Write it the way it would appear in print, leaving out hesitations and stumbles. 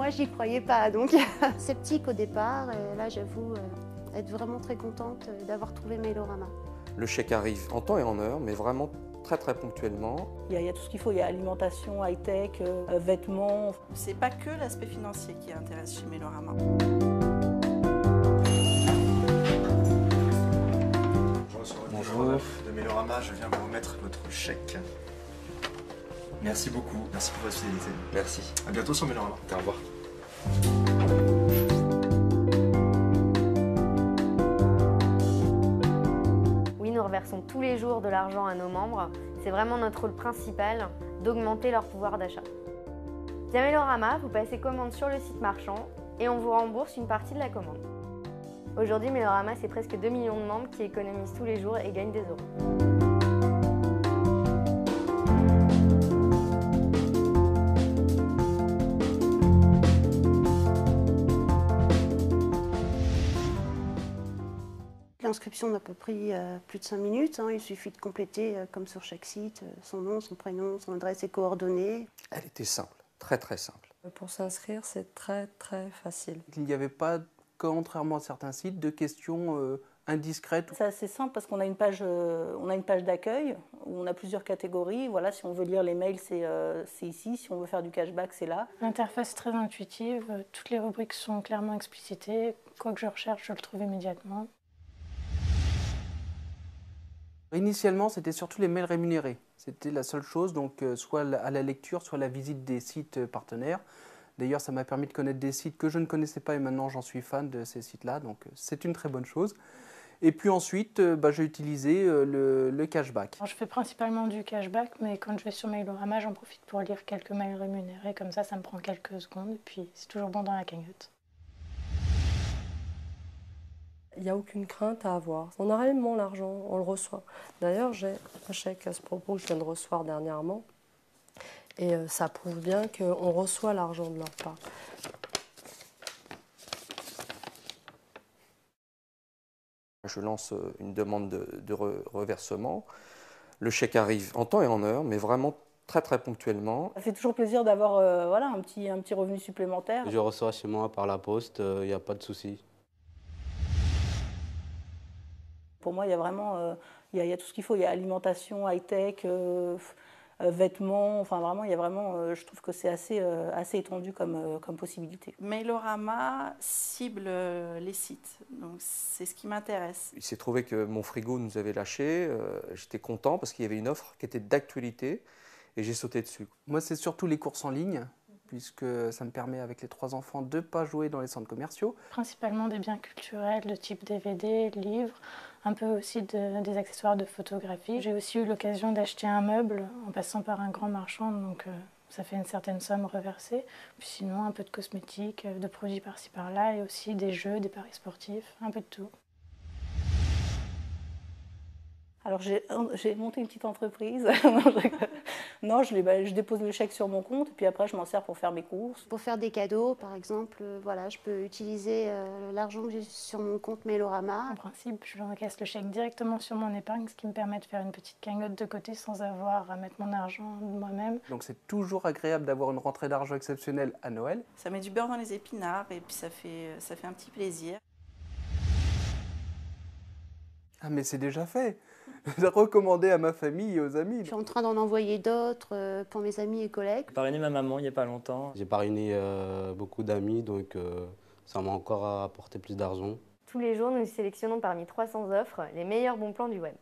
moi, j'y croyais pas, donc sceptique au départ. Et là, j'avoue être vraiment très contente d'avoir trouvé Mailorama. Le chèque arrive en temps et en heure, mais vraiment très ponctuellement. Il y a tout ce qu'il faut, il y a alimentation, high-tech, vêtements. C'est pas que l'aspect financier qui intéresse chez Mailorama. Bonjour. De Mailorama, je viens vous remettre votre chèque. Merci beaucoup, merci pour votre fidélité. Merci. À bientôt sur Mailorama. Au revoir. Oui, nous reversons tous les jours de l'argent à nos membres. C'est vraiment notre rôle principal d'augmenter leur pouvoir d'achat. Via Mailorama, vous passez commande sur le site marchand et on vous rembourse une partie de la commande. Aujourd'hui, Mailorama, c'est presque 2 millions de membres qui économisent tous les jours et gagnent des euros. L'inscription n'a pas pris plus de 5 minutes. Il suffit de compléter, comme sur chaque site, son nom, son prénom, son adresse et coordonnées. Elle était simple, très simple. Pour s'inscrire, c'est très facile. Il n'y avait pas, contrairement à certains sites, de questions indiscrètes. C'est assez simple parce qu'on a une page d'accueil où on a plusieurs catégories. Voilà, si on veut lire les mails, c'est ici. Si on veut faire du cashback, c'est là. L'interface est très intuitive. Toutes les rubriques sont clairement explicitées. Quoi que je recherche, je le trouve immédiatement. Initialement, c'était surtout les mails rémunérés. C'était la seule chose, donc soit à la lecture, soit à la visite des sites partenaires. D'ailleurs, ça m'a permis de connaître des sites que je ne connaissais pas et maintenant j'en suis fan de ces sites-là, donc c'est une très bonne chose. Et puis ensuite, j'ai utilisé le cashback. Alors, je fais principalement du cashback, mais quand je vais sur Mailorama, j'en profite pour lire quelques mails rémunérés. Comme ça me prend quelques secondes et puis c'est toujours bon dans la cagnotte. Il n'y a aucune crainte à avoir. On a réellement l'argent, on le reçoit. D'ailleurs, j'ai un chèque à ce propos que je viens de recevoir dernièrement. Et ça prouve bien qu'on reçoit l'argent de leur part. Je lance une demande de reversement. Le chèque arrive en temps et en heure, mais vraiment très ponctuellement. Ça fait toujours plaisir d'avoir voilà, un petit revenu supplémentaire. Je reçois chez moi par la poste, il n'y a pas de souci. Pour moi, il y a vraiment il y a tout ce qu'il faut. Il y a alimentation, high-tech, vêtements. Enfin, vraiment, il y a vraiment, je trouve que c'est assez étendu comme possibilité. Mailorama cible les sites, donc c'est ce qui m'intéresse. Il s'est trouvé que mon frigo nous avait lâché. J'étais content parce qu'il y avait une offre qui était d'actualité et j'ai sauté dessus. Moi, c'est surtout les courses en ligne, puisque ça me permet avec les 3 enfants de ne pas jouer dans les centres commerciaux. Principalement des biens culturels de type DVD, livres, un peu aussi des accessoires de photographie. J'ai aussi eu l'occasion d'acheter un meuble en passant par un grand marchand, donc ça fait une certaine somme reversée. Puis sinon, un peu de cosmétiques, de produits par-ci par-là, et aussi des jeux, des paris sportifs, un peu de tout. Alors j'ai monté une petite entreprise. Non, je dépose le chèque sur mon compte et puis après je m'en sers pour faire mes courses. Pour faire des cadeaux, par exemple, voilà, je peux utiliser l'argent que j'ai sur mon compte Mailorama. En principe, je encaisse le chèque directement sur mon épargne, ce qui me permet de faire une petite cagnotte de côté sans avoir à mettre mon argent moi-même. Donc c'est toujours agréable d'avoir une rentrée d'argent exceptionnelle à Noël. Ça met du beurre dans les épinards et puis ça fait un petit plaisir. Ah mais c'est déjà fait. Je l'ai recommandé à ma famille et aux amis. Je suis en train d'en envoyer d'autres pour mes amis et collègues. J'ai parrainé ma maman il n'y a pas longtemps. J'ai parrainé beaucoup d'amis, donc ça m'a encore apporté plus d'argent. Tous les jours, nous sélectionnons parmi 300 offres les meilleurs bons plans du web.